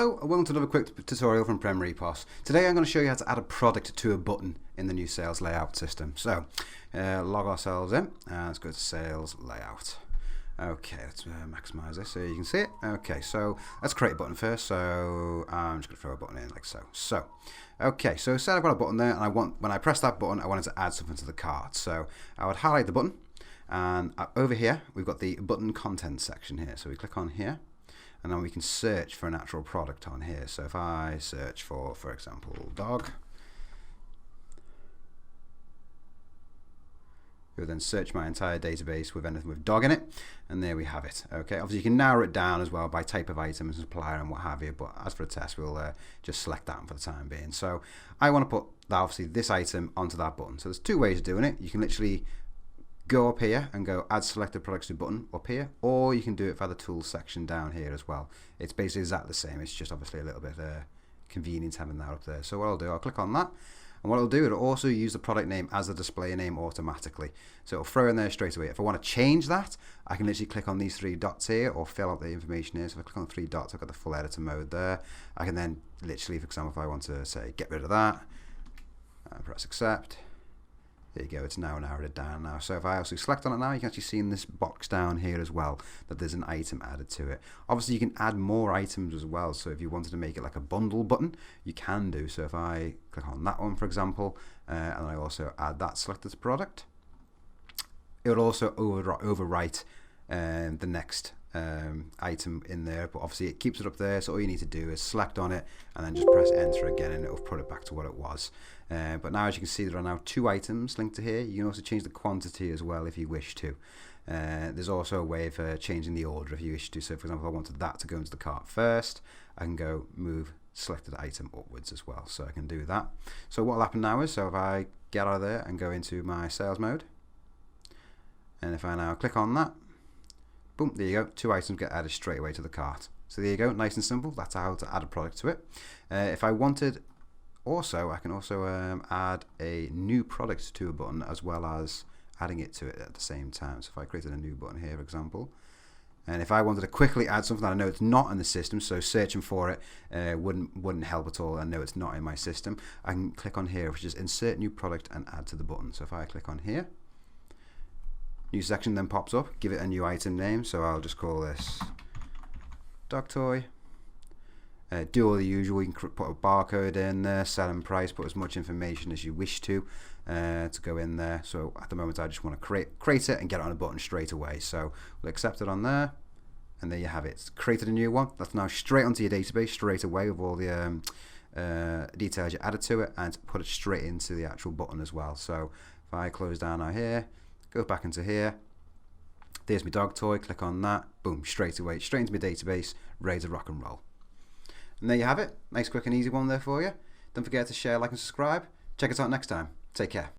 Hello and welcome to another quick tutorial from Premier EPOS. Today I'm going to show you how to add a product to a button in the new sales layout system. So log ourselves in and let's go to sales layout. Okay, let's maximize this so you can see it. Okay, so let's create a button first. So I'm just going to throw a button in like so. Okay, so say I've got a button there and when I press that button I wanted to add something to the cart. So I would highlight the button and over here we've got the button content section here. So we click on here. And then we can search for an actual product on here. So if I search for example, dog, you'll then search my entire database with anything with dog in it, and there we have it. Okay, obviously you can narrow it down as well by type of item and supplier and what have you, but as for the test, we'll just select that for the time being. So I want to put obviously this item onto that button. So there's two ways of doing it. You can literally go up here and go add selected products to button up here, or you can do it via the tools section down here as well. It's basically exactly the same, it's just obviously a little bit convenient having that up there. So what I'll do, I'll click on that, and what I'll do, it'll also use the product name as the display name automatically. So it'll throw in there straight away. If I want to change that, I can literally click on these three dots here or fill out the information here. So if I click on the three dots, I've got the full editor mode there. I can then literally, for example, if I want to say get rid of that, press accept. There you go, it's now narrowed it down now. So if I also select on it now, you can actually see in this box down here as well that there's an item added to it. Obviously you can add more items as well, so if you wanted to make it like a bundle button, you can do. So if I click on that one, for example, and I also add that selected product, it will also overwrite the next item in there, but obviously it keeps it up there, so all you need to do is select on it and then just press enter again and it'll put it back to what it was. But now as you can see, there are now two items linked to here. You can also change the quantity as well if you wish to. There's also a way of changing the order if you wish to. So for example, if I wanted that to go into the cart first, I can go move selected item upwards as well, so I can do that. So what will happen now is, so if I get out of there and go into my sales mode, and if I now click on that, boom, there you go, two items get added straight away to the cart. So there you go, nice and simple. That's how to add a product to it. If I wanted also, I can also add a new product to a button as well as adding it to it at the same time. So if I created a new button here, for example, and if I wanted to quickly add something that I know it's not in the system, so searching for it wouldn't help at all. I know it's not in my system. I can click on here, which is insert new product and add to the button. So if I click on here, new section then pops up, give it a new item name, so I'll just call this dog toy. Do all the usual, you can put a barcode in there, selling price, put as much information as you wish to go in there. So at the moment I just want to create it and get it on a button straight away. So we'll accept it on there, and there you have it. It's created a new one. That's now straight onto your database straight away with all the details you added to it, and put it straight into the actual button as well. So if I close down now here, go back into here, there's my dog toy, click on that, boom, straight away, straight into my database, ready to rock and roll. And there you have it, nice, quick and easy one there for you. Don't forget to share, like and subscribe. Check us out next time. Take care.